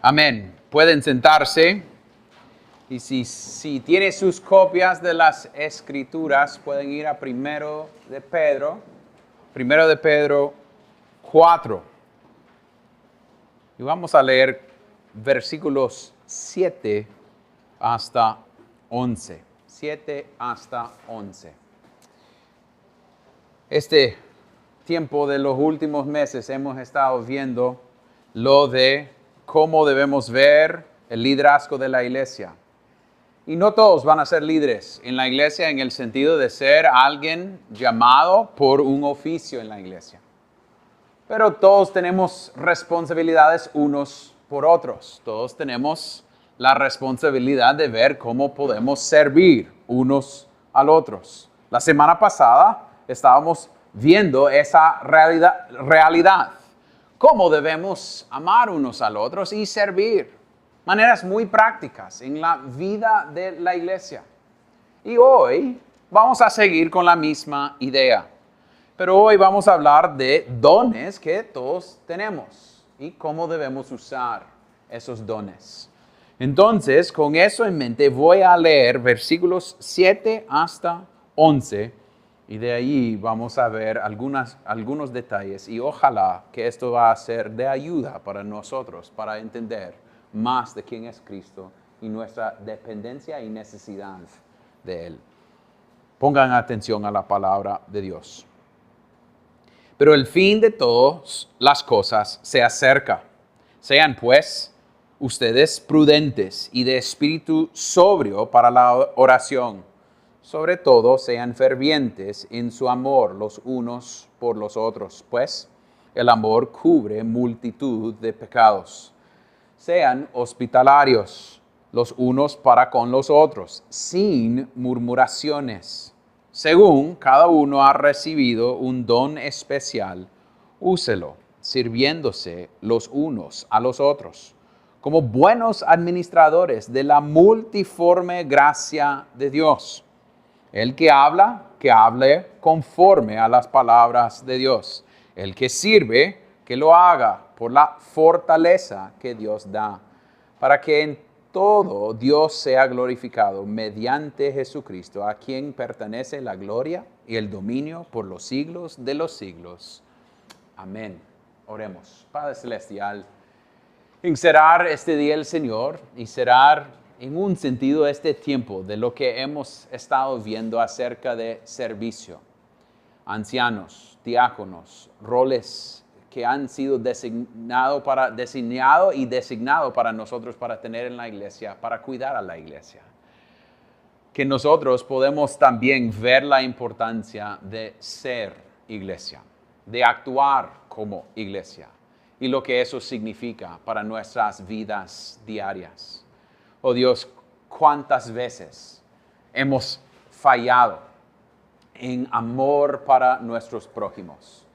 Amén. Pueden sentarse. Y si tiene sus copias de las Escrituras, pueden ir a Primero de Pedro 4. Y vamos a leer versículos 7 hasta 11. 7 hasta 11. Este tiempo de los últimos meses hemos estado viendo lo de cómo debemos ver el liderazgo de la iglesia. Y no todos van a ser líderes en la iglesia en el sentido de ser alguien llamado por un oficio en la iglesia. Pero todos tenemos responsabilidades unos por otros. Todos tenemos la responsabilidad de ver cómo podemos servir unos a los otros. La semana pasada estábamos viendo esa realidad. Cómo debemos amar unos a los otros y servir. Maneras muy prácticas en la vida de la iglesia. Y hoy vamos a seguir con la misma idea. Pero hoy vamos a hablar de dones que todos tenemos y cómo debemos usar esos dones. Entonces, con eso en mente, voy a leer versículos 7 hasta 11 y de ahí vamos a ver algunos detalles y ojalá que esto va a ser de ayuda para nosotros, para entender más de quién es Cristo y nuestra dependencia y necesidad de Él. Pongan atención a la palabra de Dios. Pero el fin de todas las cosas se acerca. Sean pues ustedes prudentes y de espíritu sobrio para la oración. Sobre todo sean fervientes en su amor los unos por los otros, pues el amor cubre multitud de pecados. Sean hospitalarios los unos para con los otros, sin murmuraciones. Según cada uno ha recibido un don especial, úselo, sirviéndose los unos a los otros, como buenos administradores de la multiforme gracia de Dios. El que habla, que hable conforme a las palabras de Dios. El que sirve, que lo haga por la fortaleza que Dios da, para que en todo Dios sea glorificado mediante Jesucristo, a quien pertenece la gloria y el dominio por los siglos de los siglos. Amén. Oremos. Padre Celestial, en cerrar este día el Señor y cerrar en un sentido este tiempo de lo que hemos estado viendo acerca de servicio. Ancianos, diáconos, roles que han sido designado y designado para nosotros para tener en la iglesia, para cuidar a la iglesia. Que nosotros podemos también ver la importancia de ser iglesia, de actuar como iglesia y lo que eso significa para nuestras vidas diarias. Oh Dios, cuántas veces hemos fallado en amor para nuestros prójimos.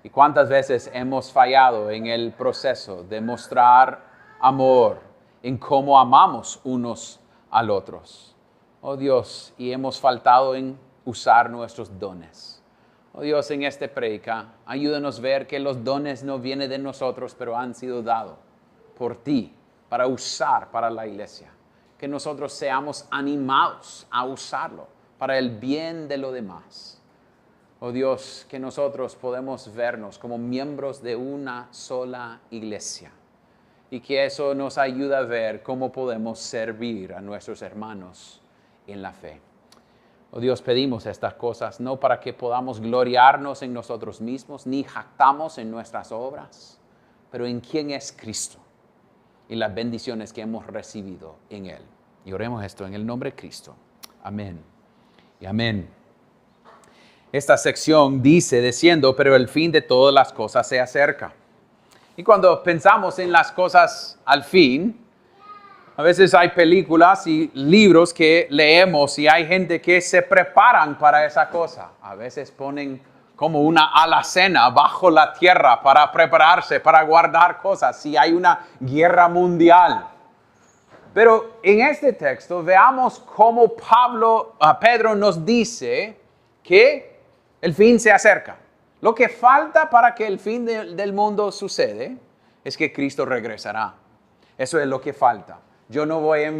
¿Y cuántas veces hemos fallado en el proceso de mostrar amor, en cómo amamos unos al otros? Oh Dios, y hemos faltado en usar nuestros dones. Oh Dios, en esta prédica, ayúdanos a ver que los dones no vienen de nosotros, pero han sido dados por ti para usar para la iglesia. Que nosotros seamos animados a usarlo para el bien de los demás. Oh Dios, que nosotros podemos vernos como miembros de una sola iglesia y que eso nos ayuda a ver cómo podemos servir a nuestros hermanos en la fe. Oh Dios, pedimos estas cosas no para que podamos gloriarnos en nosotros mismos ni jactamos en nuestras obras, pero en quién es Cristo y las bendiciones que hemos recibido en Él. Y oremos esto en el nombre de Cristo. Amén y amén. Esta sección dice, diciendo, pero el fin de todas las cosas se acerca. Y cuando pensamos en las cosas al fin, a veces hay películas y libros que leemos y hay gente que se preparan para esa cosa. A veces ponen como una alacena bajo la tierra para prepararse, para guardar cosas si hay una guerra mundial. Pero en este texto veamos cómo Pedro nos dice que el fin se acerca. Lo que falta para que el fin del mundo sucede es que Cristo regresará. Eso es lo que falta. Yo no voy a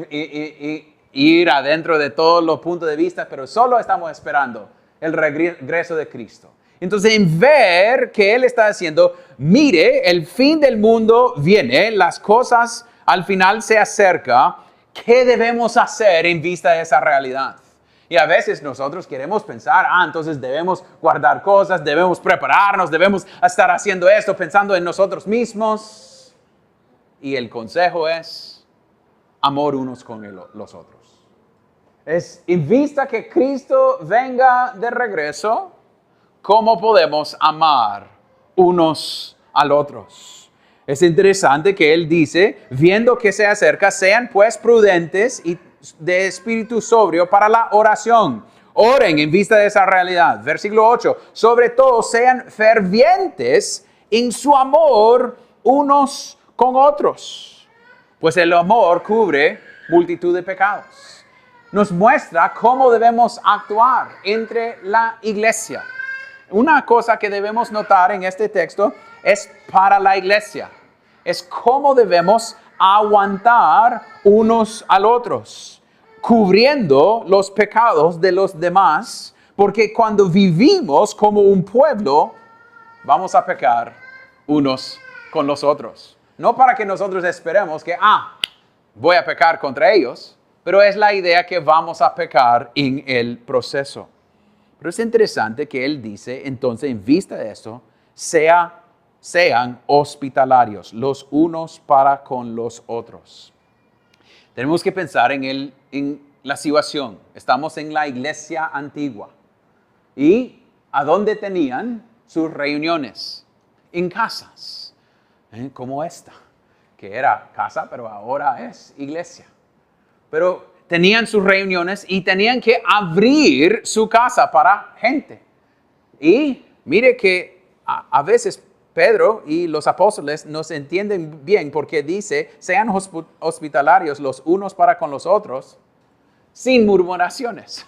ir adentro de todos los puntos de vista, pero solo estamos esperando el regreso de Cristo. Entonces, en ver que Él está haciendo, mire, el fin del mundo viene, las cosas al final se acerca. ¿Qué debemos hacer en vista de esa realidad? Y a veces nosotros queremos pensar, entonces debemos guardar cosas, debemos prepararnos, debemos estar haciendo esto, pensando en nosotros mismos. Y el consejo es amor unos con los otros. Es en vista que Cristo venga de regreso, ¿cómo podemos amar unos al otros? Es interesante que Él dice, viendo que se acerca, sean pues prudentes y de espíritu sobrio para la oración. Oren en vista de esa realidad. Versículo 8, sobre todo sean fervientes en su amor unos con otros. Pues el amor cubre multitud de pecados. Nos muestra cómo debemos actuar entre la iglesia. Una cosa que debemos notar en este texto es para la iglesia. Es cómo debemos aguantar unos al otros, cubriendo los pecados de los demás, porque cuando vivimos como un pueblo, vamos a pecar unos con los otros. No para que nosotros esperemos que, voy a pecar contra ellos, pero es la idea que vamos a pecar en el proceso. Pero es interesante que Él dice, entonces, en vista de esto, sean hospitalarios los unos para con los otros. Tenemos que pensar en la situación. Estamos en la iglesia antigua. ¿Y a dónde tenían sus reuniones? En casas, como esta, que era casa, pero ahora es iglesia. Pero tenían sus reuniones y tenían que abrir su casa para gente. Y mire que a veces Pedro y los apóstoles nos entienden bien porque dice, sean hospitalarios los unos para con los otros, sin murmuraciones.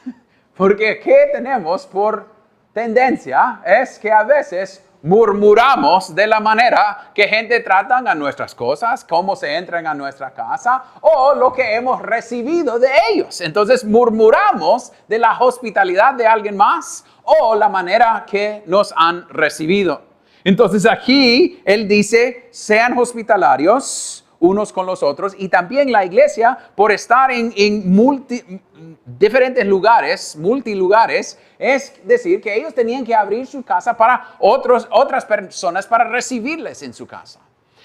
Porque ¿qué tenemos por tendencia? Es que a veces murmuramos de la manera que gente trata a nuestras cosas, cómo se entran a nuestra casa o lo que hemos recibido de ellos. Entonces murmuramos de la hospitalidad de alguien más o la manera que nos han recibido. Entonces aquí Él dice, sean hospitalarios unos con los otros, y también la iglesia, por estar en diferentes lugares, multilugares, es decir, que ellos tenían que abrir su casa para otras personas para recibirles en su casa.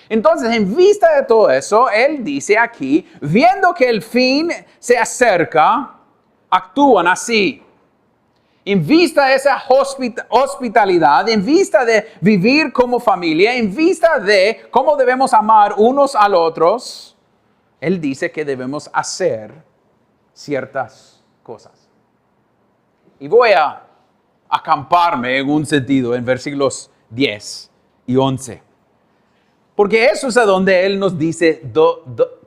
Entonces, en vista de todo eso, Él dice aquí, viendo que el fin se acerca, actúan así. En vista de esa hospitalidad, en vista de vivir como familia, en vista de cómo debemos amar unos a los otros, Él dice que debemos hacer ciertas cosas. Y voy a acamparme en un sentido en versículos 10 y 11. Porque eso es a donde Él nos dice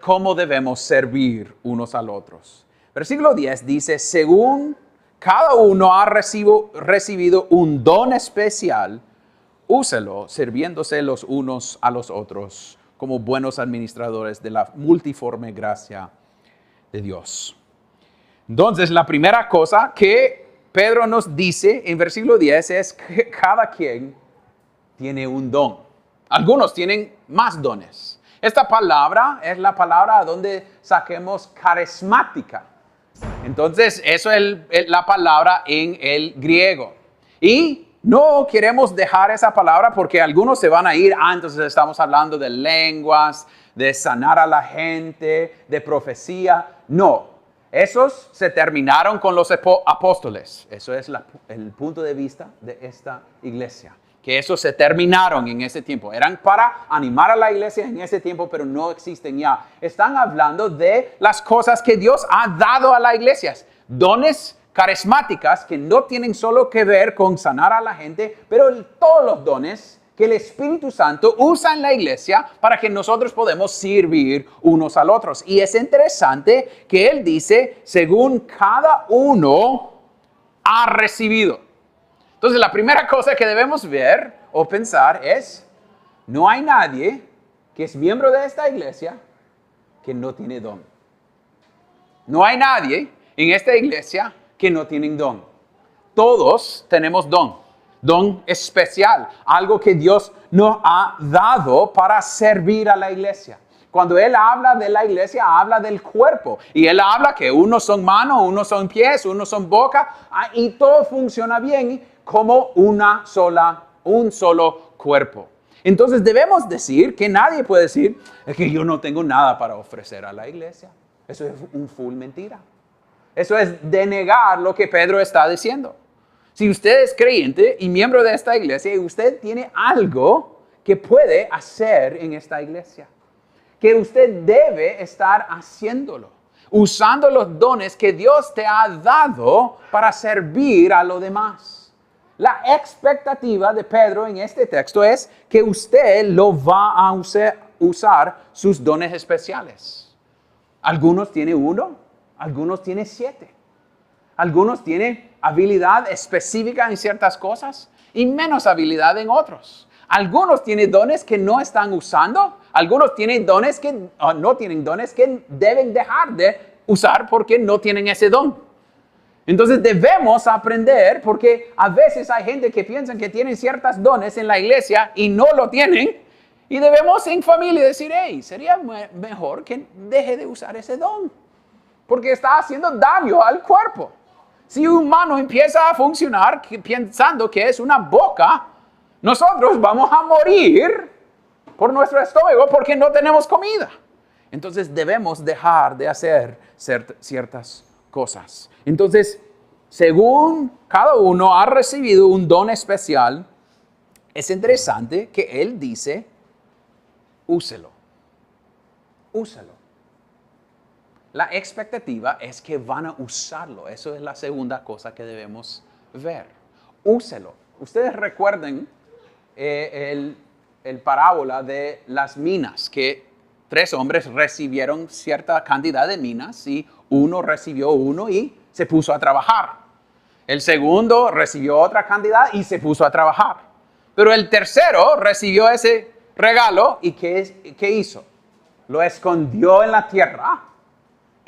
cómo debemos servir unos a los otros. Versículo 10 dice, según cada uno ha recibido un don especial, úselo sirviéndose los unos a los otros como buenos administradores de la multiforme gracia de Dios. Entonces, la primera cosa que Pedro nos dice en versículo 10 es que cada quien tiene un don. Algunos tienen más dones. Esta palabra es la palabra donde saquemos carismática. Entonces, eso es la palabra en el griego. Y no queremos dejar esa palabra porque algunos se van a ir, entonces estamos hablando de lenguas, de sanar a la gente, de profecía. No, esos se terminaron con los apóstoles. Eso es el punto de vista de esta iglesia. Que esos se terminaron en ese tiempo. Eran para animar a la iglesia en ese tiempo, pero no existen ya. Están hablando de las cosas que Dios ha dado a la iglesia. Dones carismáticas que no tienen solo que ver con sanar a la gente, pero todos los dones que el Espíritu Santo usa en la iglesia para que nosotros podamos servir unos al otros. Y es interesante que Él dice, según cada uno ha recibido. Entonces, la primera cosa que debemos ver o pensar es, no hay nadie que es miembro de esta iglesia que no tiene don. No hay nadie en esta iglesia que no tiene don. Todos tenemos don. Don especial. Algo que Dios nos ha dado para servir a la iglesia. Cuando Él habla de la iglesia, habla del cuerpo. Y Él habla que unos son manos, unos son pies, unos son boca. Y todo funciona bien como un solo cuerpo. Entonces debemos decir que nadie puede decir es que yo no tengo nada para ofrecer a la iglesia. Eso es un full mentira. Eso es denegar lo que Pedro está diciendo. Si usted es creyente y miembro de esta iglesia y usted tiene algo que puede hacer en esta iglesia, que usted debe estar haciéndolo, usando los dones que Dios te ha dado para servir a los demás. La expectativa de Pedro en este texto es que usted lo va a usar sus dones especiales. Algunos tienen 1, algunos tienen 7. Algunos tienen habilidad específica en ciertas cosas y menos habilidad en otros. Algunos tienen dones que no están usando. Algunos tienen dones que no tienen dones que deben dejar de usar porque no tienen ese don. Entonces debemos aprender, porque a veces hay gente que piensa que tienen ciertos dones en la iglesia y no lo tienen. Y debemos en familia decir, hey, sería mejor que deje de usar ese don, porque está haciendo daño al cuerpo. Si un mano empieza a funcionar pensando que es una boca, nosotros vamos a morir por nuestro estómago porque no tenemos comida. Entonces debemos dejar de hacer ciertas cosas. Entonces, según cada uno ha recibido un don especial, es interesante que Él dice, úselo. Úselo. La expectativa es que van a usarlo. Eso es la segunda cosa que debemos ver. Úselo. Ustedes recuerden el parábola de las minas, que 3 hombres recibieron cierta cantidad de minas y uno recibió uno y se puso a trabajar. El segundo recibió otra cantidad y se puso a trabajar. Pero el tercero recibió ese regalo y ¿qué hizo? Lo escondió en la tierra.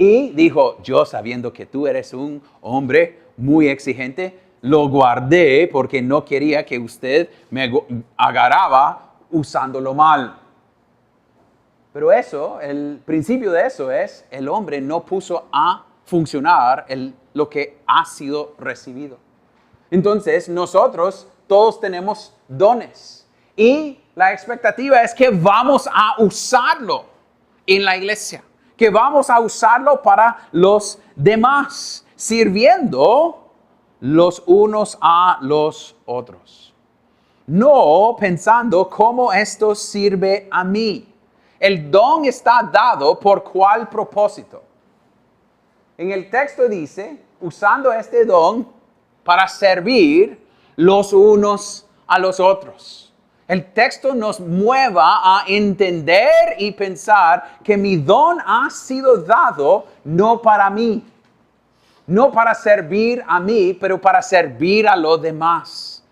Y dijo, yo sabiendo que tú eres un hombre muy exigente, lo guardé porque no quería que usted me agarraba usándolo mal. Pero eso, el principio de eso es, el hombre no puso a funcionar lo que ha sido recibido. Entonces, nosotros todos tenemos dones. Y la expectativa es que vamos a usarlo en la iglesia, que vamos a usarlo para los demás, sirviendo los unos a los otros. No pensando cómo esto sirve a mí. El don está dado por cuál propósito. En el texto dice, usando este don para servir los unos a los otros. El texto nos mueva a entender y pensar que mi don ha sido dado no para mí, no para servir a mí, pero para servir a los demás.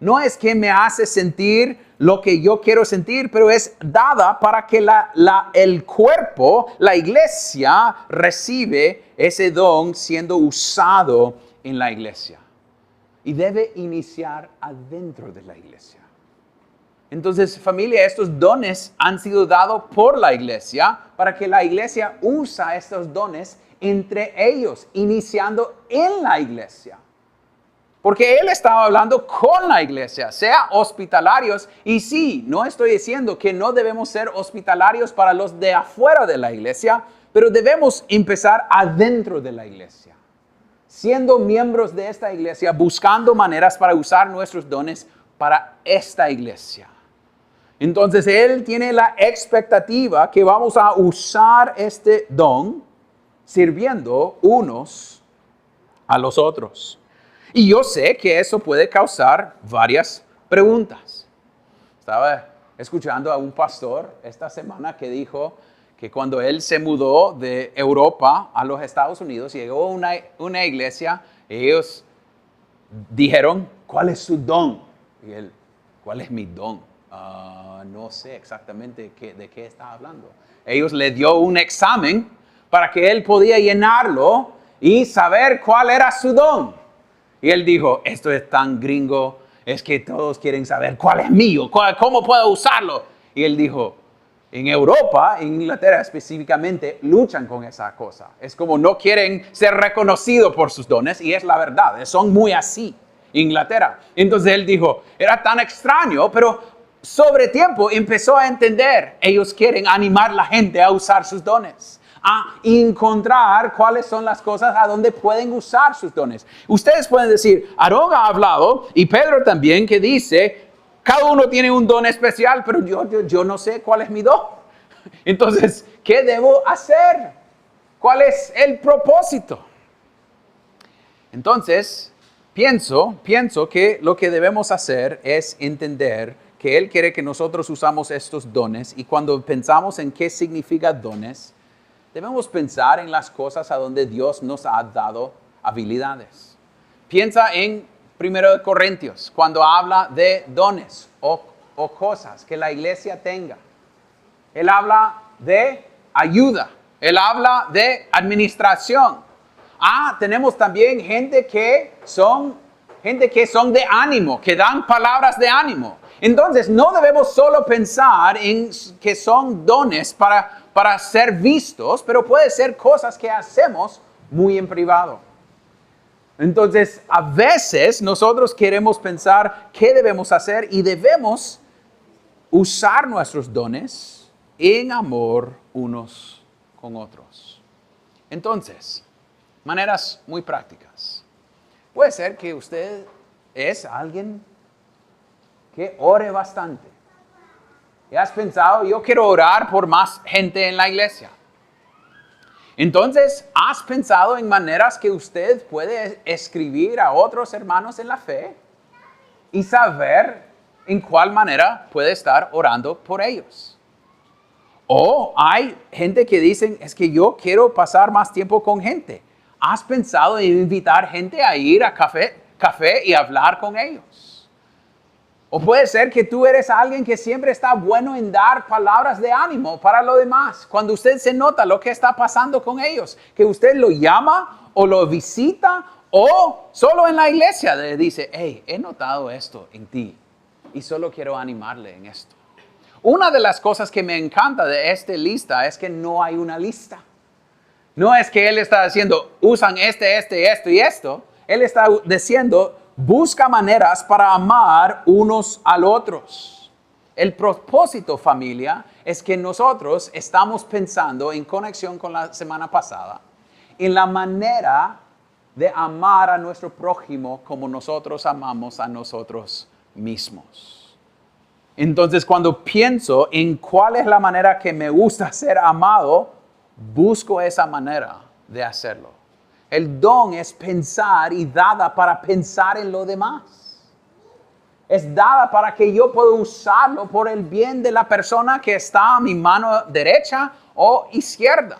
No es que me hace sentir lo que yo quiero sentir, pero es dada para que el cuerpo, la iglesia, recibe ese don siendo usado en la iglesia. Y debe iniciar adentro de la iglesia. Entonces, familia, estos dones han sido dados por la iglesia para que la iglesia usa estos dones entre ellos, iniciando en la iglesia. Porque Él estaba hablando con la iglesia, sea hospitalarios. Y sí, no estoy diciendo que no debemos ser hospitalarios para los de afuera de la iglesia, pero debemos empezar adentro de la iglesia. Siendo miembros de esta iglesia, buscando maneras para usar nuestros dones para esta iglesia. Entonces, Él tiene la expectativa que vamos a usar este don sirviendo unos a los otros. Y yo sé que eso puede causar varias preguntas. Estaba escuchando a un pastor esta semana que dijo que cuando él se mudó de Europa a los Estados Unidos, llegó a una iglesia, ellos dijeron, ¿cuál es su don? Y él, ¿cuál es mi don? No sé exactamente de qué está hablando. Ellos le dio un examen para que él podía llenarlo y saber cuál era su don. Y él dijo, esto es tan gringo, es que todos quieren saber cuál es mío, cómo puedo usarlo. Y él dijo, en Europa, en Inglaterra específicamente, luchan con esa cosa. Es como no quieren ser reconocidos por sus dones y es la verdad, son muy así, Inglaterra. Entonces él dijo, era tan extraño, pero sobre tiempo empezó a entender, ellos quieren animar a la gente a usar sus dones, a encontrar cuáles son las cosas a donde pueden usar sus dones. Ustedes pueden decir, Aarón ha hablado y Pedro también que dice, cada uno tiene un don especial, pero yo no sé cuál es mi don. Entonces, ¿qué debo hacer? ¿Cuál es el propósito? Entonces, pienso que lo que debemos hacer es entender que Él quiere que nosotros usamos estos dones y cuando pensamos en qué significa dones, debemos pensar en las cosas a donde Dios nos ha dado habilidades. Piensa en 1 Corintios, cuando habla de dones o cosas que la iglesia tenga. Él habla de ayuda, Él habla de administración. Tenemos también gente que son de ánimo, que dan palabras de ánimo. Entonces, no debemos solo pensar en que son dones para ser vistos, pero puede ser cosas que hacemos muy en privado. Entonces, a veces nosotros queremos pensar qué debemos hacer y debemos usar nuestros dones en amor unos con otros. Entonces, maneras muy prácticas. Puede ser que usted es alguien que ore bastante. ¿Y has pensado, yo quiero orar por más gente en la iglesia? Entonces, ¿has pensado en maneras que usted puede escribir a otros hermanos en la fe y saber en cuál manera puede estar orando por ellos? O hay gente que dicen, es que yo quiero pasar más tiempo con gente. ¿Has pensado en invitar gente a ir a café y hablar con ellos? O puede ser que tú eres alguien que siempre está bueno en dar palabras de ánimo para los demás. Cuando usted se nota lo que está pasando con ellos, que usted lo llama o lo visita o solo en la iglesia le dice, hey, he notado esto en ti y solo quiero animarle en esto. Una de las cosas que me encanta de esta lista es que no hay una lista. No es que él está diciendo, usan esto y esto. Él está diciendo, busca maneras para amar unos al otros. El propósito, familia, es que nosotros estamos pensando en conexión con la semana pasada, en la manera de amar a nuestro prójimo como nosotros amamos a nosotros mismos. Entonces, cuando pienso en cuál es la manera que me gusta ser amado, busco esa manera de hacerlo. El don es pensar y dada para pensar en lo demás. Es dada para que yo pueda usarlo por el bien de la persona que está a mi mano derecha o izquierda.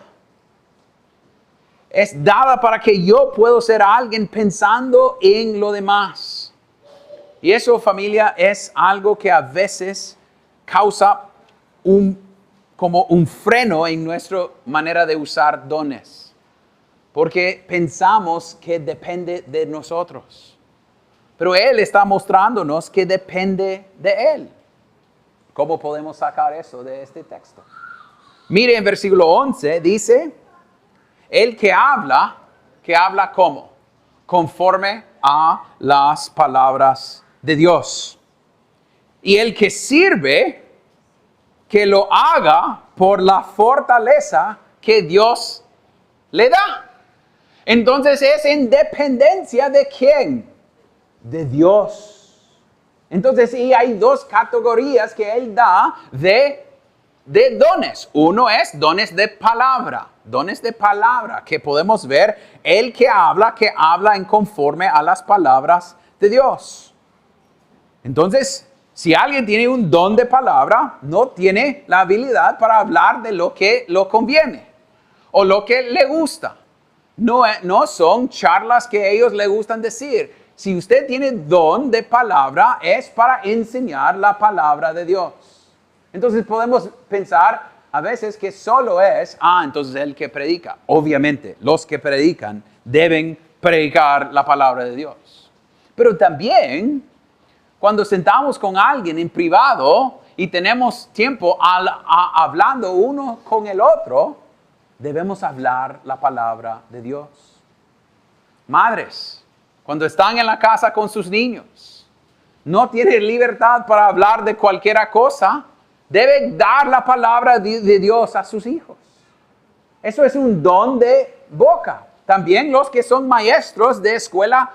Es dada para que yo pueda ser alguien pensando en lo demás. Y eso, familia, es algo que a veces causa como un freno en nuestra manera de usar dones. Porque pensamos que depende de nosotros. Pero Él está mostrándonos que depende de Él. ¿Cómo podemos sacar eso de este texto? Mire en versículo 11, dice, el que habla ¿cómo? Conforme a las palabras de Dios. Y el que sirve, que lo haga por la fortaleza que Dios le da. Entonces es en dependencia de ¿quién? De Dios. Entonces y hay dos categorías que Él da de dones. Uno es dones de palabra. Dones de palabra que podemos ver. El que habla en conforme a las palabras de Dios. Entonces, si alguien tiene un don de palabra, no tiene la habilidad para hablar de lo que lo conviene o lo que le gusta. No son charlas que a ellos les gustan decir. Si usted tiene don de palabra, es para enseñar la palabra de Dios. Entonces podemos pensar a veces que solo es, entonces el que predica. Obviamente, los que predican deben predicar la palabra de Dios. Pero también, cuando sentamos con alguien en privado y tenemos tiempo hablando uno con el otro, debemos hablar la palabra de Dios. Madres, cuando están en la casa con sus niños, no tienen libertad para hablar de cualquier cosa, deben dar la palabra de Dios a sus hijos. Eso es un don de boca. También los que son maestros de escuela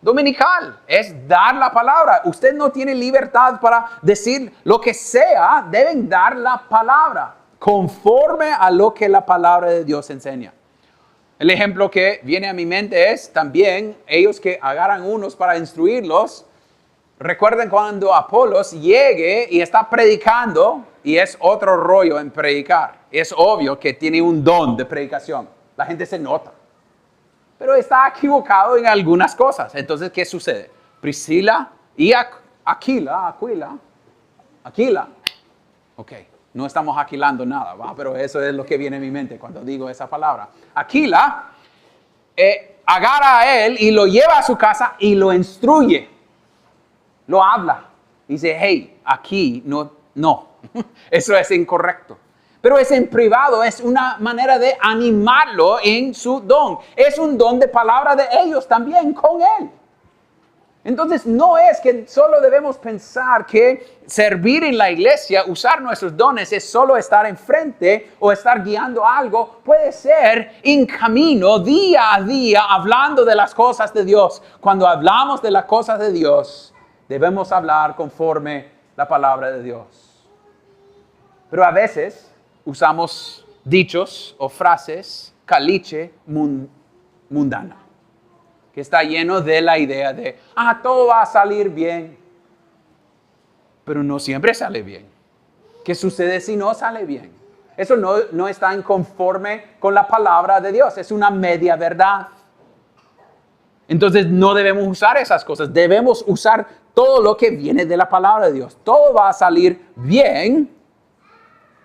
dominical, es dar la palabra. Usted no tiene libertad para decir lo que sea, deben dar la palabra conforme a lo que la palabra de Dios enseña. El ejemplo que viene a mi mente es también ellos que agarran unos para instruirlos. Recuerden cuando Apolos llegue y está predicando, y es otro rollo en predicar. Es obvio que tiene un don de predicación. La gente se nota. Pero está equivocado en algunas cosas. Entonces, ¿qué sucede? Priscila y Aquila. Ok, no estamos aquilando nada, ¿va? Pero eso es lo que viene a mi mente cuando digo esa palabra. Aquila agarra a él y lo lleva a su casa y lo instruye. Lo habla. Dice, hey, aquí no. Eso es incorrecto. Pero es en privado, es una manera de animarlo en su don. Es un don de palabra de ellos también con él. Entonces no es que solo debemos pensar que servir en la iglesia, usar nuestros dones, es solo estar enfrente o estar guiando algo. Puede ser en camino, día a día, hablando de las cosas de Dios. Cuando hablamos de las cosas de Dios, debemos hablar conforme la palabra de Dios. Pero a veces usamos dichos o frases caliche mundana, que está lleno de la idea de, todo va a salir bien. Pero no siempre sale bien. ¿Qué sucede si no sale bien? Eso no está en conforme con la palabra de Dios. Es una media verdad. Entonces no debemos usar esas cosas. Debemos usar todo lo que viene de la palabra de Dios. Todo va a salir bien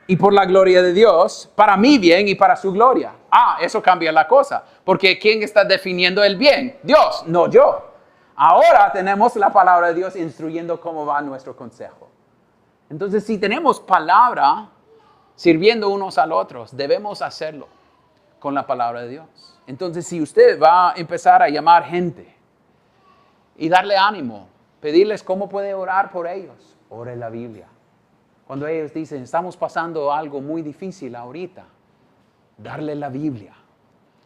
y por la gloria de Dios, para mi bien y para su gloria. Eso cambia la cosa. Porque ¿quién está definiendo el bien? Dios, no yo. Ahora tenemos la palabra de Dios instruyendo cómo va nuestro consejo. Entonces, si tenemos palabra sirviendo unos al otros, debemos hacerlo con la palabra de Dios. Entonces, si usted va a empezar a llamar gente y darle ánimo, pedirles cómo puede orar por ellos, ore la Biblia. Cuando ellos dicen, estamos pasando algo muy difícil ahorita, darle la Biblia.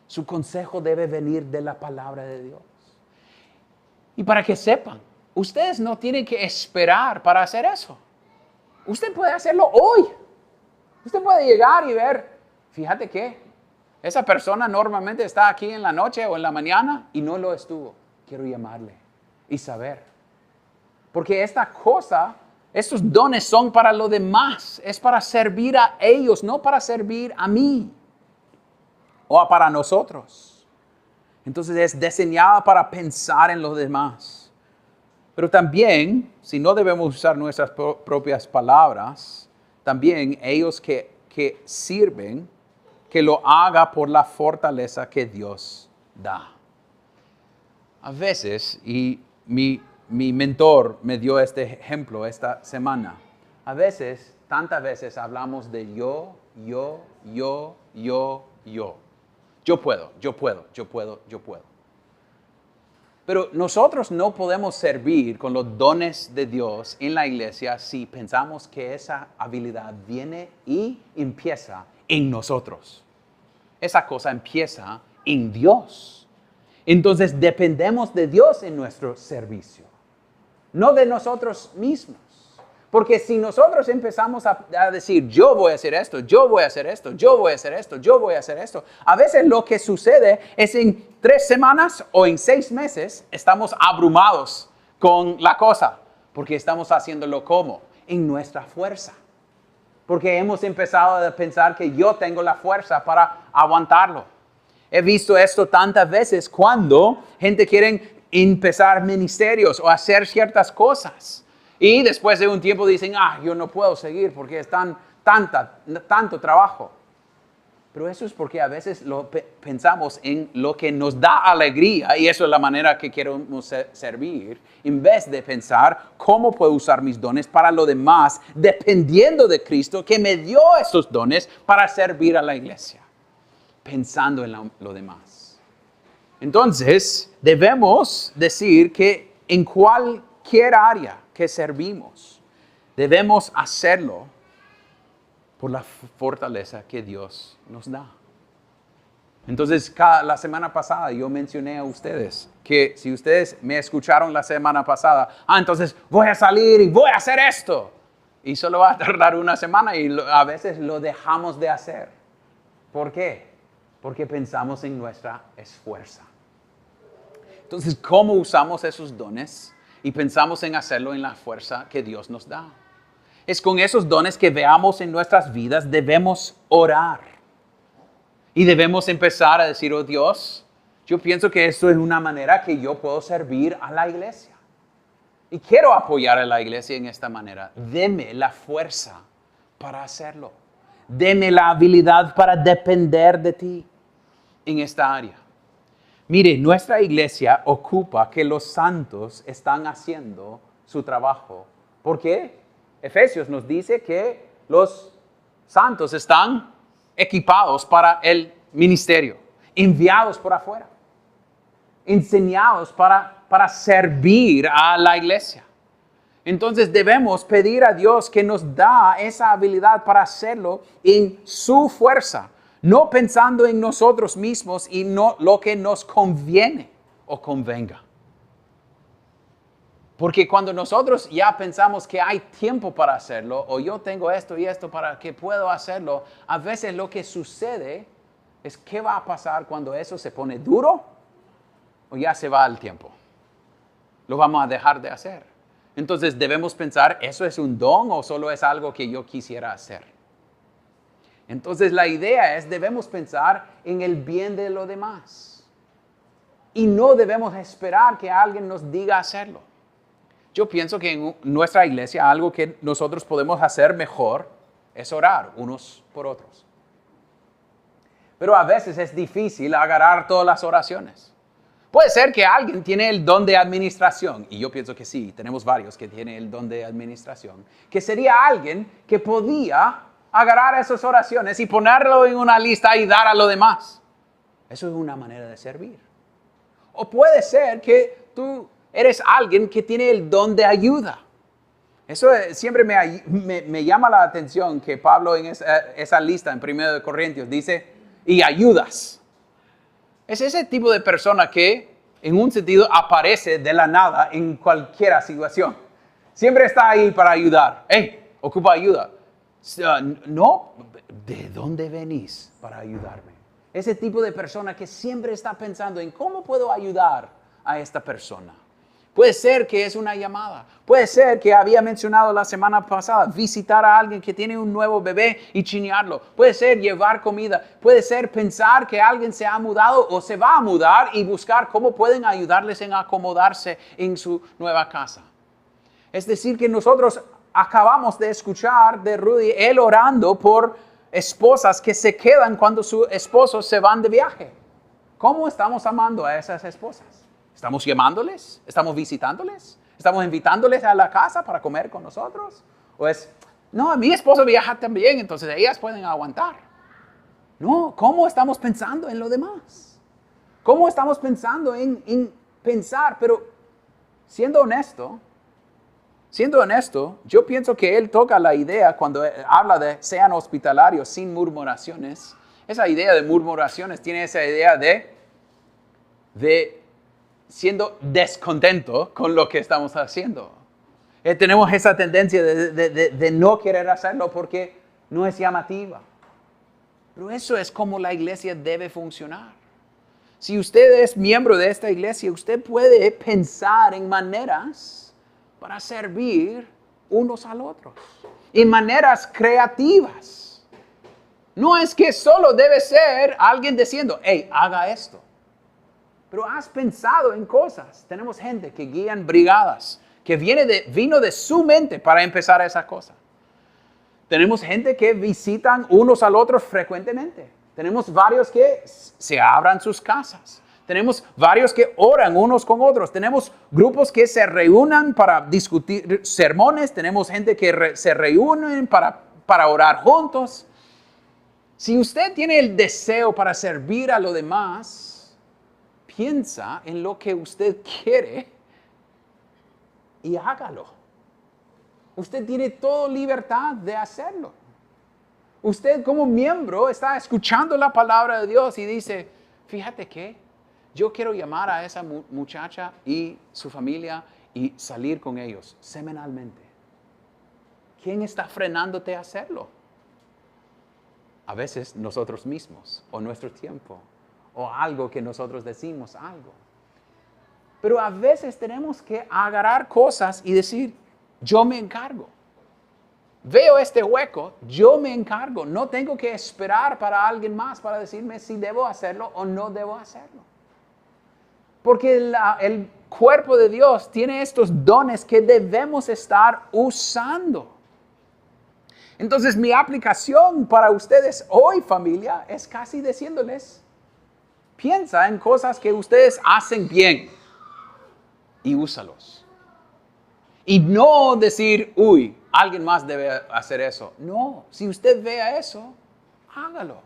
Su consejo debe venir de la palabra de Dios. Y para que sepan, ustedes no tienen que esperar para hacer eso. Usted puede hacerlo hoy. Usted puede llegar y ver, fíjate que esa persona normalmente está aquí en la noche o en la mañana y no lo estuvo. Quiero llamarle y saber. Porque estos dones son para lo demás. Es para servir a ellos, no para servir a mí o para nosotros. Entonces es diseñada para pensar en los demás. Pero también, si no debemos usar nuestras propias palabras, también ellos que sirven, que lo haga por la fortaleza que Dios da. A veces, y mi mentor me dio este ejemplo esta semana. A veces, tantas veces hablamos de yo. Yo puedo. Pero nosotros no podemos servir con los dones de Dios en la iglesia si pensamos que esa habilidad viene y empieza en nosotros. Esa cosa empieza en Dios. Entonces dependemos de Dios en nuestro servicio, no de nosotros mismos. Porque si nosotros empezamos a decir, yo voy a hacer esto, a veces lo que sucede es en 3 semanas o en 6 meses estamos abrumados con la cosa. Porque estamos haciéndolo ¿cómo? En nuestra fuerza. Porque hemos empezado a pensar que yo tengo la fuerza para aguantarlo. He visto esto tantas veces cuando gente quiere empezar ministerios o hacer ciertas cosas. Y después de un tiempo dicen, yo no puedo seguir porque es tanto trabajo. Pero eso es porque a veces pensamos en lo que nos da alegría y eso es la manera que queremos servir, en vez de pensar cómo puedo usar mis dones para lo demás, dependiendo de Cristo que me dio esos dones para servir a la iglesia, pensando en lo demás. Entonces, debemos decir que en cualquier área que servimos, debemos hacerlo por la fortaleza que Dios nos da. Entonces, la semana pasada yo mencioné a ustedes que si ustedes me escucharon la semana pasada, entonces voy a salir y voy a hacer esto. Y solo va a tardar una semana y a veces lo dejamos de hacer. ¿Por qué? Porque pensamos en nuestra esfuerzo. Entonces, ¿cómo usamos esos dones? Y pensamos en hacerlo en la fuerza que Dios nos da. Es con esos dones que veamos en nuestras vidas, debemos orar. Y debemos empezar a decir, Dios, yo pienso que esto es una manera que yo puedo servir a la iglesia. Y quiero apoyar a la iglesia en esta manera. Deme la fuerza para hacerlo. Deme la habilidad para depender de ti en esta área. Mire, nuestra iglesia ocupa que los santos están haciendo su trabajo. ¿Por qué? Efesios nos dice que los santos están equipados para el ministerio, enviados por afuera, enseñados para servir a la iglesia. Entonces debemos pedir a Dios que nos da esa habilidad para hacerlo en su fuerza, no pensando en nosotros mismos y no lo que nos conviene o convenga. Porque cuando nosotros ya pensamos que hay tiempo para hacerlo, o yo tengo esto y esto para que puedo hacerlo, a veces lo que sucede es qué va a pasar cuando eso se pone duro o ya se va el tiempo. Lo vamos a dejar de hacer. Entonces debemos pensar, ¿eso es un don o solo es algo que yo quisiera hacer? Entonces la idea es, debemos pensar en el bien de los demás. Y no debemos esperar que alguien nos diga hacerlo. Yo pienso que en nuestra iglesia algo que nosotros podemos hacer mejor es orar unos por otros. Pero a veces es difícil agarrar todas las oraciones. Puede ser que alguien tiene el don de administración, y yo pienso que sí, tenemos varios que tienen el don de administración, que sería alguien que podía agarrar esas oraciones y ponerlo en una lista y dar a lo demás. Eso es una manera de servir. O puede ser que tú eres alguien que tiene el don de ayuda. Eso siempre me llama la atención que Pablo en esa lista en 1 Corintios dice, y ayudas. Es ese tipo de persona que en un sentido aparece de la nada en cualquier situación. Siempre está ahí para ayudar. Ocupa ayuda. No, ¿de dónde venís para ayudarme? Ese tipo de persona que siempre está pensando en cómo puedo ayudar a esta persona. Puede ser que es una llamada. Puede ser que había mencionado la semana pasada, visitar a alguien que tiene un nuevo bebé y chinearlo. Puede ser llevar comida. Puede ser pensar que alguien se ha mudado o se va a mudar y buscar cómo pueden ayudarles en acomodarse en su nueva casa. Es decir, que nosotros acabamos de escuchar de Rudy, él orando por esposas que se quedan cuando sus esposos se van de viaje. ¿Cómo estamos amando a esas esposas? ¿Estamos llamándoles? ¿Estamos visitándoles? ¿Estamos invitándoles a la casa para comer con nosotros? ¿O es, no, mi esposo viaja también, entonces ellas pueden aguantar? No, ¿cómo estamos pensando en lo demás? ¿Cómo estamos pensando en pensar? Pero siendo honesto, yo pienso que él toca la idea cuando habla de sean hospitalarios sin murmuraciones. Esa idea de murmuraciones tiene esa idea de siendo descontento con lo que estamos haciendo. Tenemos esa tendencia de no querer hacerlo porque no es llamativa. Pero eso es como la iglesia debe funcionar. Si usted es miembro de esta iglesia, usted puede pensar en maneras para servir unos al otros. En maneras creativas. No es que solo debe ser alguien diciendo, hey, haga esto. Pero has pensado en cosas. Tenemos gente que guían brigadas, que vino de su mente para empezar esa cosa. Tenemos gente que visitan unos al otros frecuentemente. Tenemos varios que se abran sus casas. Tenemos varios que oran unos con otros. Tenemos grupos que se reúnan para discutir sermones. Tenemos gente que se reúnen para orar juntos. Si usted tiene el deseo para servir a los demás, piensa en lo que usted quiere y hágalo. Usted tiene toda libertad de hacerlo. Usted como miembro está escuchando la palabra de Dios y dice, fíjate que yo quiero llamar a esa muchacha y su familia y salir con ellos semanalmente. ¿Quién está frenándote a hacerlo? A veces nosotros mismos, o nuestro tiempo, o algo que nosotros decimos, algo. Pero a veces tenemos que agarrar cosas y decir, yo me encargo. Veo este hueco, yo me encargo. No tengo que esperar para alguien más para decirme si debo hacerlo o no debo hacerlo. Porque el cuerpo de Dios tiene estos dones que debemos estar usando. Entonces mi aplicación para ustedes hoy, familia, es casi diciéndoles, piensa en cosas que ustedes hacen bien y úsalos. Y no decir, uy, alguien más debe hacer eso. No, si usted vea eso, hágalo.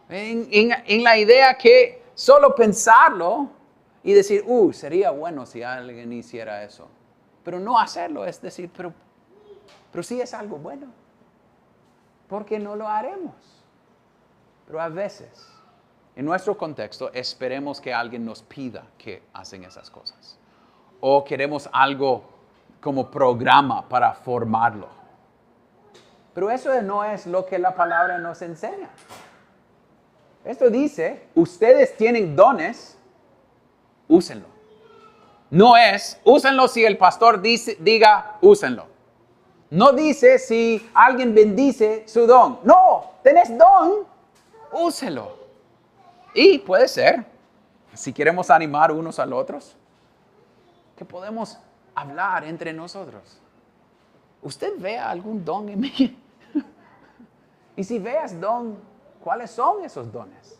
En la idea que solo pensarlo y decir, sería bueno si alguien hiciera eso. Pero no hacerlo, es decir, pero sí es algo bueno. ¿Por qué no lo haremos? Pero a veces, en nuestro contexto, esperemos que alguien nos pida que hacen esas cosas. O queremos algo como programa para formarlo. Pero eso no es lo que la palabra nos enseña. Esto dice, ustedes tienen dones, úsenlo. No es, úsenlo si el pastor diga, úsenlo. No dice si alguien bendice su don. No, tenés don, úselo. Y puede ser, si queremos animar unos a los otros, que podemos hablar entre nosotros. ¿Usted ve algún don en mí? Y si veas don, ¿cuáles son esos dones?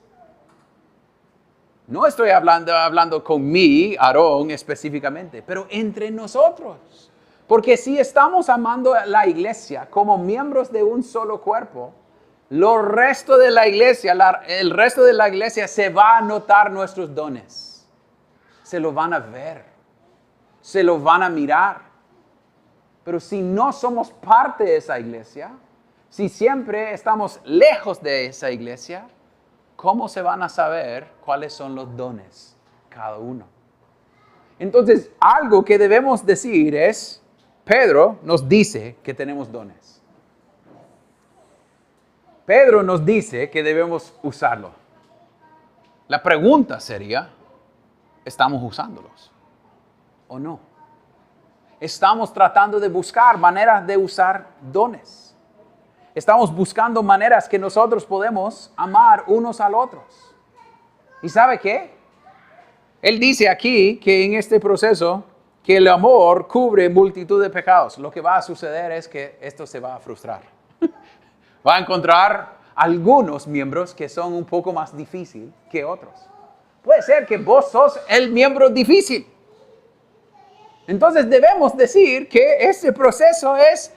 No estoy hablando con mí, Aarón, específicamente, pero entre nosotros. Porque si estamos amando a la iglesia como miembros de un solo cuerpo, el resto de la iglesia se va a notar nuestros dones. Se lo van a ver. Se lo van a mirar. Pero si no somos parte de esa iglesia, si siempre estamos lejos de esa iglesia, ¿cómo se van a saber cuáles son los dones cada uno? Entonces, algo que debemos decir es, Pedro nos dice que tenemos dones. Pedro nos dice que debemos usarlo. La pregunta sería, ¿estamos usándolos o no? Estamos tratando de buscar maneras de usar dones. Estamos buscando maneras que nosotros podemos amar unos al otros. ¿Y sabe qué? Él dice aquí que en este proceso que el amor cubre multitud de pecados. Lo que va a suceder es que esto se va a frustrar. Va a encontrar algunos miembros que son un poco más difíciles que otros. Puede ser que vos sos el miembro difícil. Entonces debemos decir que este proceso es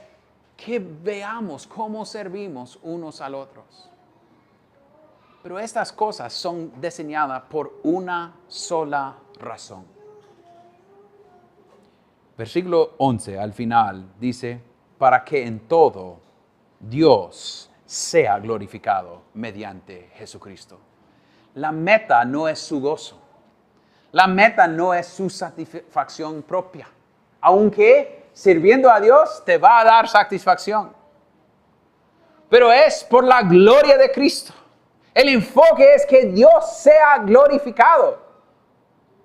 que veamos cómo servimos unos a los otros. Pero estas cosas son diseñadas por una sola razón. Versículo 11 al final dice, para que en todo Dios sea glorificado mediante Jesucristo. La meta no es su gozo. La meta no es su satisfacción propia. Aunque sirviendo a Dios te va a dar satisfacción. Pero es por la gloria de Cristo. El enfoque es que Dios sea glorificado.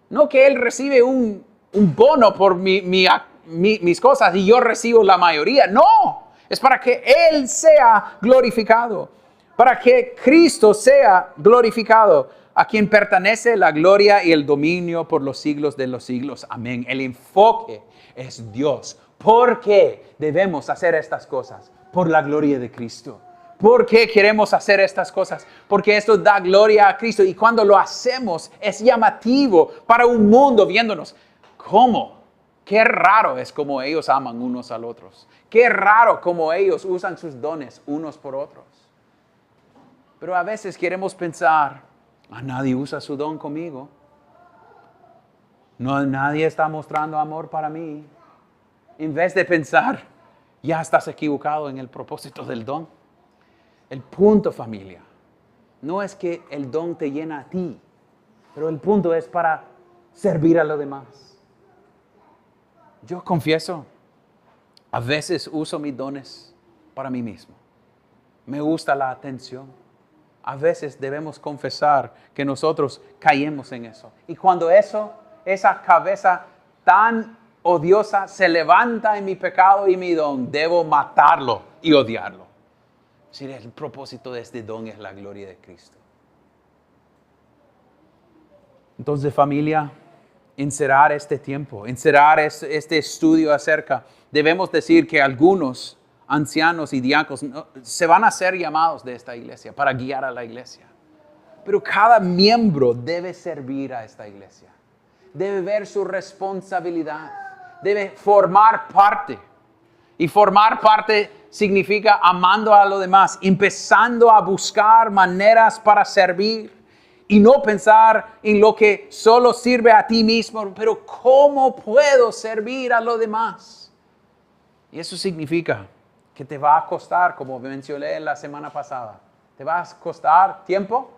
No que Él recibe un bono por mis cosas y yo recibo la mayoría. No, es para que Él sea glorificado. Para que Cristo sea glorificado. a quien pertenece la gloria y el dominio por los siglos de los siglos. Amén. El enfoque es Dios. ¿Por qué debemos hacer estas cosas? Por la gloria de Cristo. ¿Por qué queremos hacer estas cosas? Porque esto da gloria a Cristo. Y cuando lo hacemos es llamativo para un mundo viéndonos. ¿Cómo? Qué raro es como ellos aman unos al otros. Qué raro como ellos usan sus dones unos por otros. Pero a veces queremos pensar, nadie usa su don conmigo. No, nadie está mostrando amor para mí. En vez de pensar, ya estás equivocado en el propósito del don. El punto, familia, no es que el don te llena a ti, pero el punto es para servir a los demás. Yo confieso, a veces uso mis dones para mí mismo. Me gusta la atención. A veces debemos confesar que nosotros caemos en eso. Y cuando esa cabeza tan odiosa se levanta en mi pecado y mi don, debo matarlo y odiarlo. Si el propósito de este don es la gloria de Cristo. Entonces, familia, encerrar este tiempo, encerrar este estudio acerca, debemos decir que algunos ancianos y diáconos se van a ser llamados de esta iglesia para guiar a la iglesia. Pero cada miembro debe servir a esta iglesia. Debe ver su responsabilidad. Debe formar parte. Y formar parte significa amando a los demás, empezando a buscar maneras para servir y no pensar en lo que solo sirve a ti mismo, pero ¿cómo puedo servir a los demás? Y eso significa que te va a costar, como mencioné la semana pasada, te va a costar tiempo,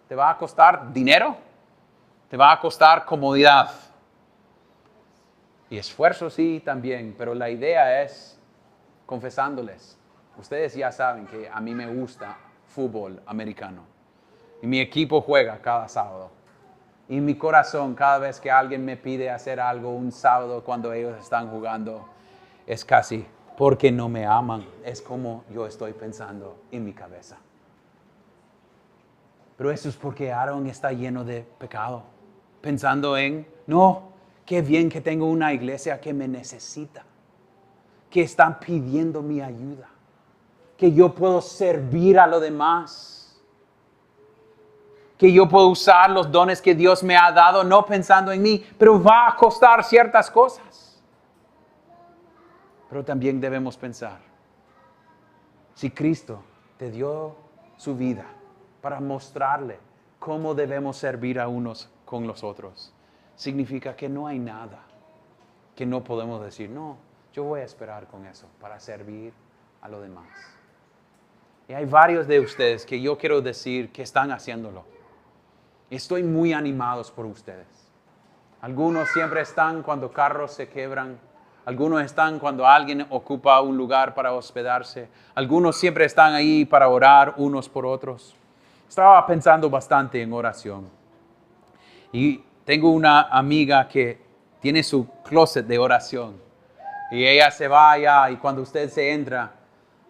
te va a costar dinero, te va a costar comodidad. Y esfuerzo sí también, pero la idea es confesándoles. Ustedes ya saben que a mí me gusta fútbol americano. Y mi equipo juega cada sábado. Y mi corazón, cada vez que alguien me pide hacer algo un sábado cuando ellos están jugando, es casi porque no me aman. Es como yo estoy pensando en mi cabeza. Pero eso es porque Aaron está lleno de pecado. Pensando en, no, qué bien que tengo una iglesia que me necesita. Que están pidiendo mi ayuda, que yo puedo servir a los demás, que yo puedo usar los dones que Dios me ha dado, no pensando en mí, pero va a costar ciertas cosas. Pero también debemos pensar, si Cristo te dio su vida para mostrarle cómo debemos servir a unos con los otros, significa que no hay nada que no podemos decir, no. Yo voy a esperar con eso para servir a los demás. Y hay varios de ustedes que yo quiero decir que están haciéndolo. Estoy muy animados por ustedes. Algunos siempre están cuando carros se quebran. Algunos están cuando alguien ocupa un lugar para hospedarse. Algunos siempre están ahí para orar unos por otros. Estaba pensando bastante en oración. Y tengo una amiga que tiene su closet de oración. Y ella se va allá y cuando usted se entra,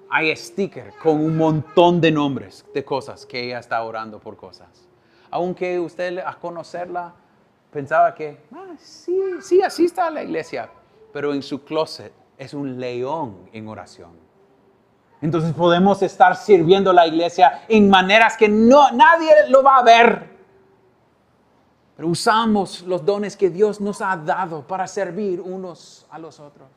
hay sticker con un montón de nombres de cosas que ella está orando por cosas. Aunque usted a conocerla pensaba que, sí, así está la iglesia. Pero en su closet es un león en oración. Entonces podemos estar sirviendo a la iglesia en maneras que nadie lo va a ver. Pero usamos los dones que Dios nos ha dado para servir unos a los otros.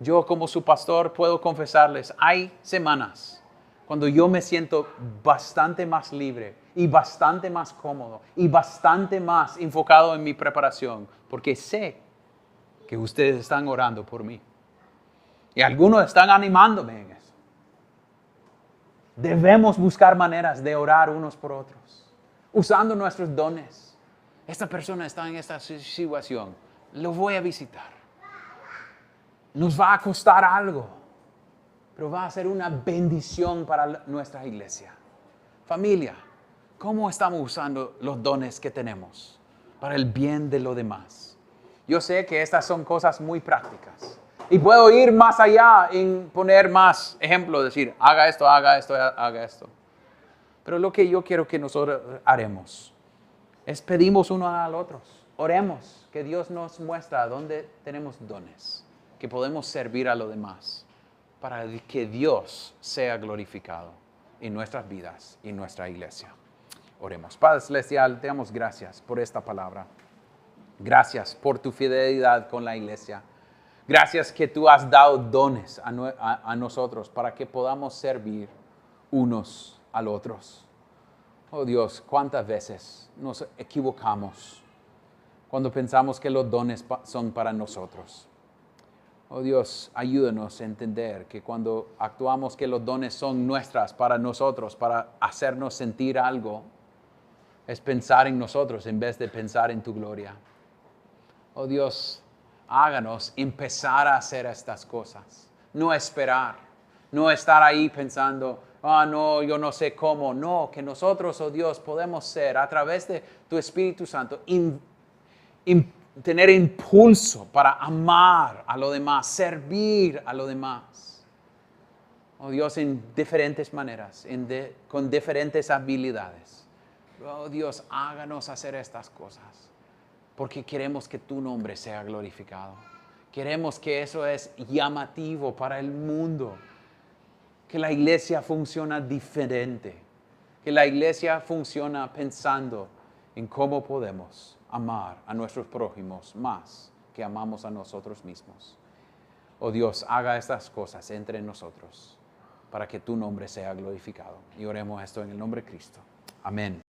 Yo como su pastor puedo confesarles, hay semanas cuando yo me siento bastante más libre y bastante más cómodo y bastante más enfocado en mi preparación, porque sé que ustedes están orando por mí. Y algunos están animándome en eso. Debemos buscar maneras de orar unos por otros, usando nuestros dones. Esta persona está en esta situación, lo voy a visitar. Nos va a costar algo, pero va a ser una bendición para nuestra iglesia. Familia, ¿cómo estamos usando los dones que tenemos para el bien de los demás? Yo sé que estas son cosas muy prácticas. Y puedo ir más allá en poner más ejemplos, decir, haga esto, haga esto, haga esto. Pero lo que yo quiero que nosotros haremos es pedimos uno al otro. Oremos, que Dios nos muestra dónde tenemos dones, que podemos servir a los demás, para que Dios sea glorificado en nuestras vidas y en nuestra iglesia. Oremos. Padre Celestial, te damos gracias por esta palabra. Gracias por tu fidelidad con la iglesia. Gracias que tú has dado dones a nosotros para que podamos servir unos a los otros. Oh Dios, cuántas veces nos equivocamos cuando pensamos que los dones son para nosotros. Oh Dios, ayúdanos a entender que cuando actuamos que los dones son nuestras para nosotros, para hacernos sentir algo, es pensar en nosotros en vez de pensar en tu gloria. Oh Dios, háganos empezar a hacer estas cosas, no esperar, no estar ahí pensando, no, yo no sé cómo. No, que nosotros, oh Dios, podemos ser a través de tu Espíritu Santo, tener impulso para amar a los demás, servir a los demás. Oh Dios, en diferentes maneras, con diferentes habilidades. Oh Dios, háganos hacer estas cosas. Porque queremos que tu nombre sea glorificado. Queremos que eso es llamativo para el mundo. Que la iglesia funciona diferente. Que la iglesia funciona pensando en cómo podemos amar a nuestros prójimos más que amamos a nosotros mismos. Oh Dios, haga estas cosas entre nosotros para que tu nombre sea glorificado. Y oremos esto en el nombre de Cristo. Amén.